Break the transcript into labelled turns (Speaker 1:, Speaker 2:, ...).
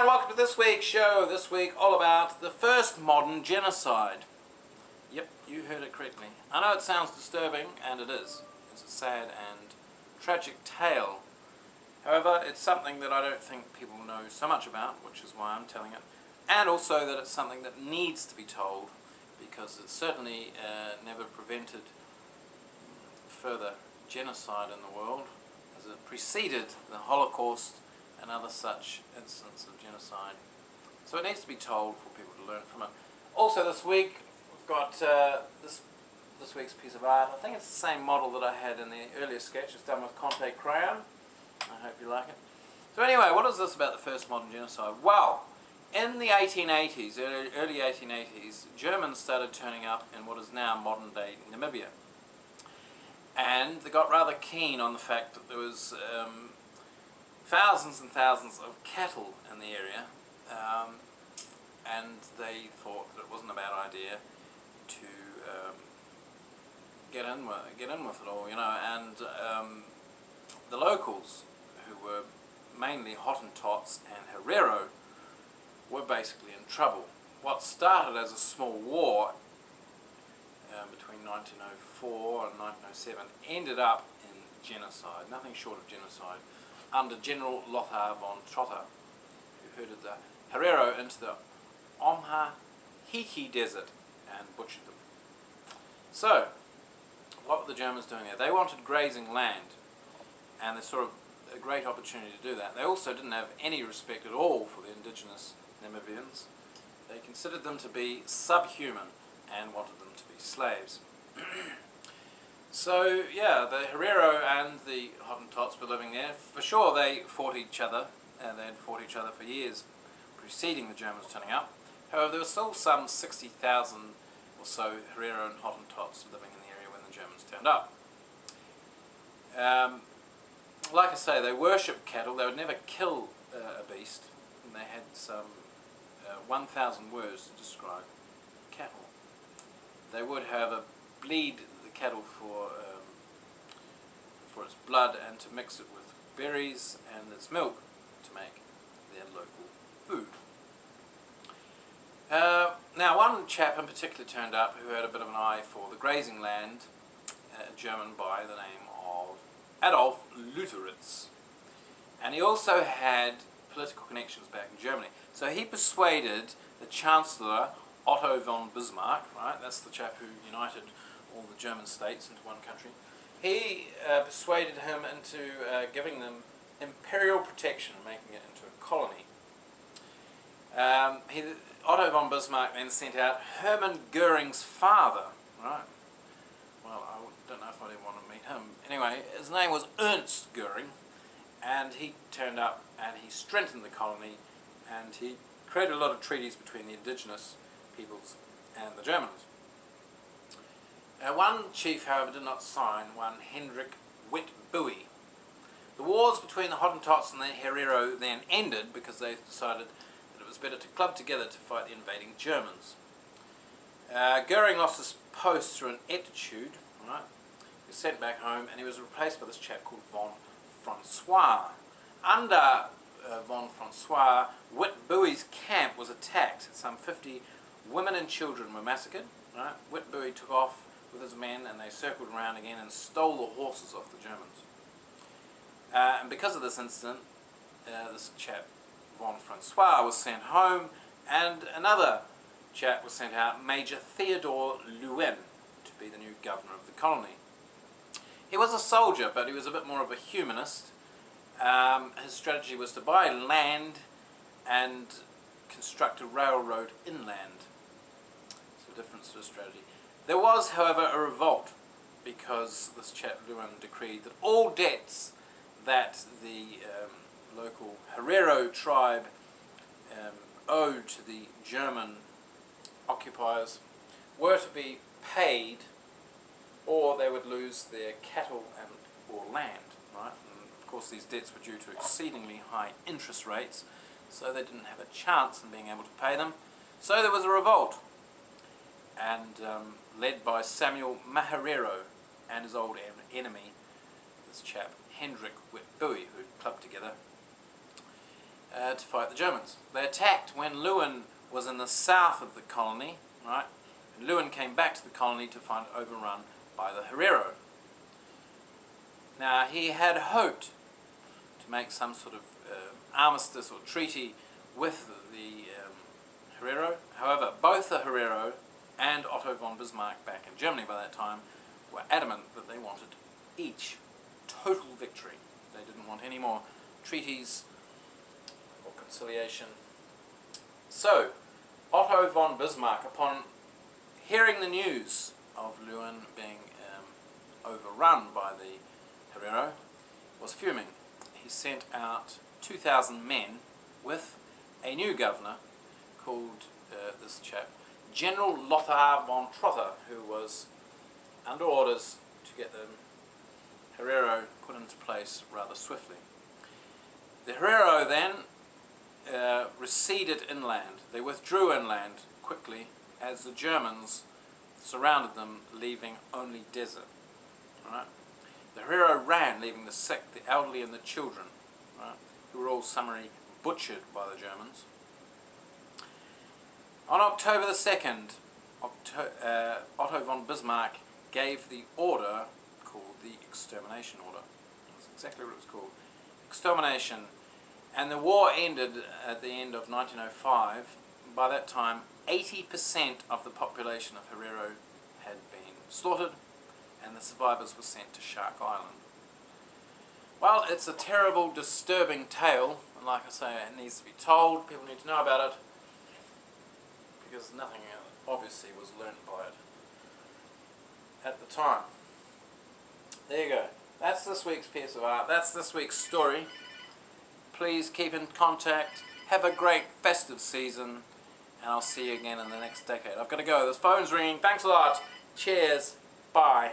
Speaker 1: welcome to this week's show. This week all about the first modern genocide. Yep, you heard it correctly. I know it sounds disturbing, and it is. It's a sad and tragic tale. However, it's something that I don't think people know so much about, which is why I'm telling it. And also that it's something that needs to be told, because it certainly never prevented further genocide in the world, as it preceded the Holocaust and other such incidents of genocide. So it needs to be told for people to learn from it. Also this week we've got this week's piece of art. I think it's the same model that I had in the earlier sketch. It's done with Conte crayon. I hope you like it. So anyway, what is this about the first modern genocide? Well, in the 1880s, early 1880s, Germans started turning up in what is now modern day Namibia. And they got rather keen on the fact that there was thousands and thousands of cattle in the area, and they thought that it wasn't a bad idea to get in with it all, you know. And the locals, who were mainly Hottentots and Herero, were basically in trouble. What started as a small war between 1904 and 1907 ended up in genocide, nothing short of genocide, under General Lothar von Trotter, who herded the Herero into the Omaheke Desert and butchered them. So, what were the Germans doing there? They wanted grazing land, and they saw a great opportunity to do that. They also didn't have any respect at all for the indigenous Namibians. They considered them to be subhuman and wanted them to be slaves. So yeah, the Herero and the Hottentots were living there. For sure they fought each other, and they had fought each other for years preceding the Germans turning up. However, there were still some 60,000 or so Herero and Hottentots living in the area when the Germans turned up. Like I say, they worshipped cattle. They would never kill a beast, and they had some 1,000 words to describe cattle. They would, however, bleed the cattle for its blood and to mix it with berries and its milk to make their local food. Now, one chap in particular turned up who had a bit of an eye for the grazing land, a German by the name of Adolf Luteritz. And he also had political connections back in Germany. So he persuaded the Chancellor Otto von Bismarck, right, that's the chap who united all the German states into one country. He persuaded him into giving them imperial protection, making it into a colony. Otto von Bismarck then sent out Hermann Goering's father, right? Well, I don't know if I'd ever want to meet him. Anyway, his name was Ernst Goering, and he turned up and he strengthened the colony, and he created a lot of treaties between the indigenous peoples and the Germans. One chief, however, did not sign, one Hendrik Witbooi. The wars between the Hottentots and the Herero then ended because they decided that it was better to club together to fight the invading Germans. Goering lost his post through an attitude, right? He was sent back home, and he was replaced by this chap called von Francois. Under von Francois, Witbooi's camp was attacked. Some 50 women and children were massacred. Right? Witbooi took off with his men, and they circled around again and stole the horses off the Germans. And because of this incident, this chap von Francois was sent home, and another chap was sent out, Major Theodore Luen, to be the new governor of the colony. He was a soldier, but he was a bit more of a humanist. His strategy was to buy land and construct a railroad inland. It's a difference to a strategy. There was, however, a revolt, because this chap Luen decreed that all debts that the local Herero tribe owed to the German occupiers were to be paid, or they would lose their cattle and or land, right? And of course these debts were due to exceedingly high interest rates, so they didn't have a chance in being able to pay them. So there was a revolt, and led by Samuel Maharero and his old enemy, this chap Hendrik Witbooi, who had clubbed together. to fight the Germans. They attacked when Lewin was in the south of the colony, right? And Lewin came back to the colony to find it overrun by the Herero. Now, he had hoped to make some sort of armistice or treaty with the Herero. However, both the Herero and Otto von Bismarck back in Germany by that time were adamant that they wanted each total victory. They didn't want any more treaties or conciliation. So, Otto von Bismarck, upon hearing the news of Lewin being overrun by the Herero, was fuming. He sent out 2,000 men with a new governor called this chap, General Lothar von Trotter, who was under orders to get the Herero put into place rather swiftly. The Herero then receded inland. They withdrew inland quickly as the Germans surrounded them, leaving only desert. Right? The Herero ran, leaving the sick, the elderly and the children, right, who were all summarily butchered by the Germans. On October the 2nd, Otto von Bismarck gave the order called the Extermination Order. That's exactly what it was called. Extermination. And the war ended at the end of 1905. By that time, 80% of the population of Herero had been slaughtered, and the survivors were sent to Shark Island. Well, it's a terrible, disturbing tale, and like I say, it needs to be told. People need to know about it, because nothing obviously was learnt by it at the time. There you go. That's this week's piece of art. That's this week's story. Please keep in contact. Have a great festive season, and I'll see you again in the next decade. I've got to go. This phone's ringing. Thanks a lot. Cheers. Bye.